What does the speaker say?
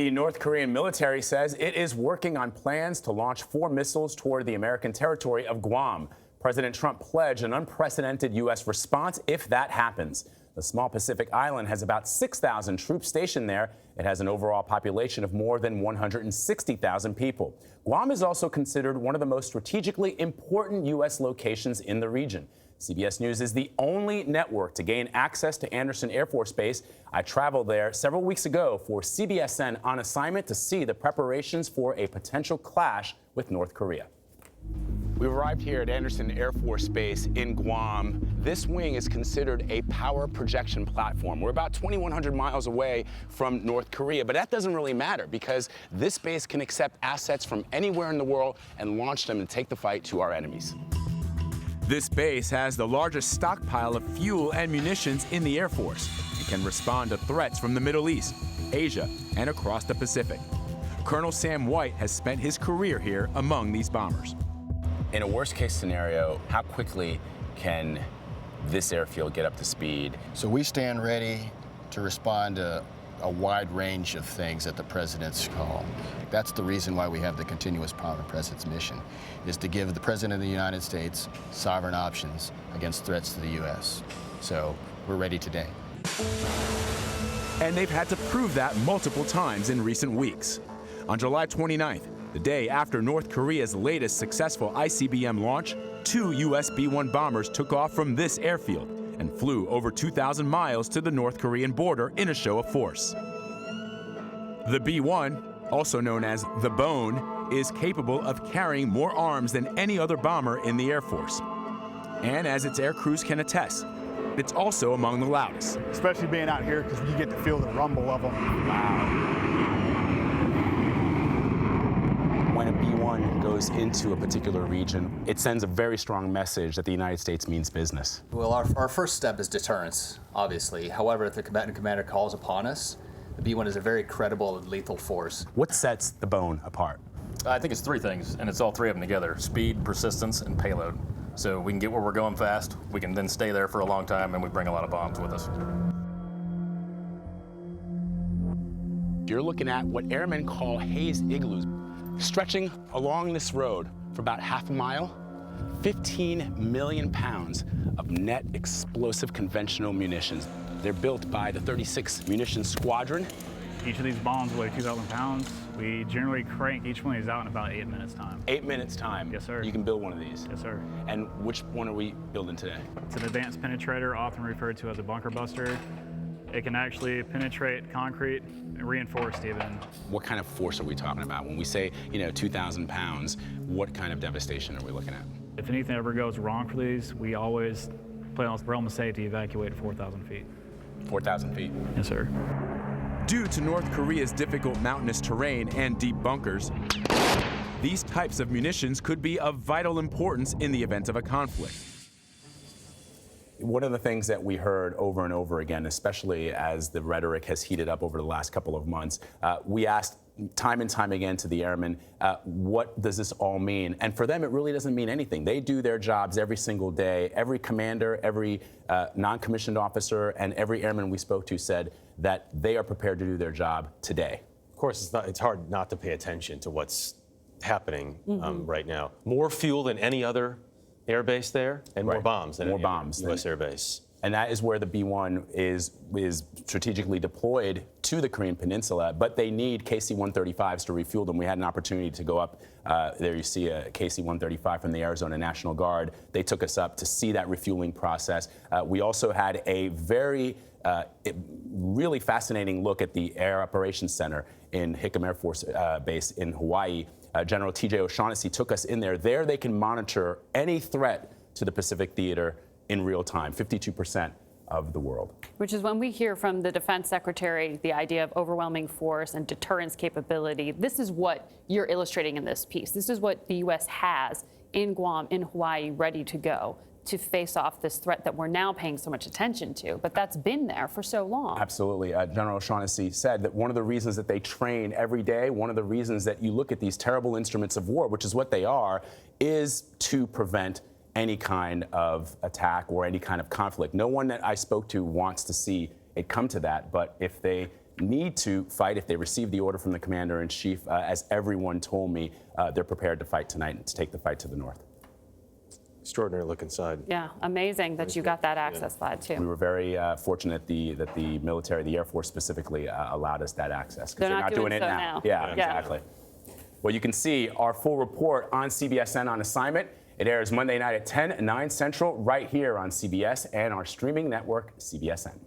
The North Korean military says it is working on plans to launch 4 missiles toward the American territory of Guam. President Trump pledged an unprecedented U.S. response if that happens. The small Pacific island has about 6,000 troops stationed there. It has an overall population of more than 160,000 people. Guam is also considered one of the most strategically important U.S. locations in the region. CBS News is the only network to gain access to Andersen Air Force Base. I traveled there several weeks ago for CBSN on assignment to see the preparations for a potential clash with North Korea. We've arrived here at Andersen Air Force Base in Guam. This wing is considered a power projection platform. We're about 2,100 miles away from North Korea, but that doesn't really matter because this base can accept assets from anywhere in the world and launch them and take the fight to our enemies. This base has the largest stockpile of fuel and munitions in the Air Force and can respond to threats from the Middle East, Asia, and across the Pacific. Colonel Sam White has spent his career here among these bombers. In a worst-case scenario, how quickly can this airfield get up to speed? So we stand ready to respond to a wide range of things at the president's call. That's the reason why we have the continuous power of president's mission, is to give the president of the United States sovereign options against threats to the U.S. So we're ready today. And they've had to prove that multiple times in recent weeks. On July 29th, the day after North Korea's latest successful ICBM launch, 2 U.S. B-1 bombers took off from this airfield and flew over 2,000 miles to the North Korean border in a show of force. The B-1, also known as the Bone, is capable of carrying more arms than any other bomber in the Air Force. And as its air crews can attest, it's also among the loudest. Especially being out here because you get to feel the rumble of them. Wow. When a B-1 goes into a particular region, it sends a very strong message that the United States means business. Well, our first step is deterrence, obviously. However, if the combatant commander calls upon us, the B-1 is a very credible and lethal force. What sets the Bone apart? I think it's 3 things, and it's all 3 of them together: speed, persistence, and payload. So we can get where we're going fast, we can then stay there for a long time, and we bring a lot of bombs with us. You're looking at what airmen call haze igloos. Stretching along this road for about half a mile, 15 million pounds of net explosive conventional munitions. They're built by the 36th Munitions Squadron. Each of these bombs weigh 2,000 pounds. We generally crank each one of these out in about 8 minutes time. 8 minutes time? Yes, sir. You can build one of these? Yes, sir. And which one are we building today? It's an advanced penetrator, often referred to as a bunker buster. It can actually penetrate concrete, reinforced even. What kind of force are we talking about? When we say, 2,000 pounds, what kind of devastation are we looking at? If anything ever goes wrong for these, we always play on the realm of safety to evacuate 4,000 feet. 4,000 feet? Yes, sir. Due to North Korea's difficult mountainous terrain and deep bunkers, these types of munitions could be of vital importance in the event of a conflict. One of the things that we heard over and over again, especially as the rhetoric has heated up over the last couple of months, we asked time and time again to the airmen, what does this all mean? And for them, it really doesn't mean anything. They do their jobs every single day. Every commander, every non-commissioned officer, and every airman we spoke to said that they are prepared to do their job today. Of course, it's hard not to pay attention to what's happening right now. More fuel than any other air base there, and more bombs than any U.S. air base. And that is where the B-1 is strategically deployed to the Korean Peninsula, but they need KC-135s to refuel them. We had an opportunity to go up. There you see a KC-135 from the Arizona National Guard. They took us up to see that refueling process. We also had a very really fascinating look at the Air Operations Center in Hickam Air Force Base in Hawaii. General T.J. O'Shaughnessy took us in there. There they can monitor any threat to the Pacific Theater in real time, 52% of the world. Which is when we hear from the Defense Secretary the idea of overwhelming force and deterrence capability. This is what you're illustrating in this piece. This is what the U.S. has in Guam, in Hawaii, ready to go to face off this threat that we're now paying so much attention to. But that's been there for so long. Absolutely. General O'Shaughnessy said that one of the reasons that they train every day, one of the reasons that you look at these terrible instruments of war, which is what they are, is to prevent any kind of attack or any kind of conflict. No one that I spoke to wants to see it come to that, but if they need to fight if they receive the order from the commander-in-chief. As everyone told me, they're prepared to fight tonight and to take the fight to the north. Extraordinary look inside. Yeah, amazing that you got that access, Vlad, too. We were very fortunate that the military, the Air Force specifically, allowed us that access. Because They're not doing it so now. now. Yeah, exactly. Well, you can see our full report on CBSN On Assignment. It airs Monday night at 10, 9 Central, right here on CBS and our streaming network, CBSN.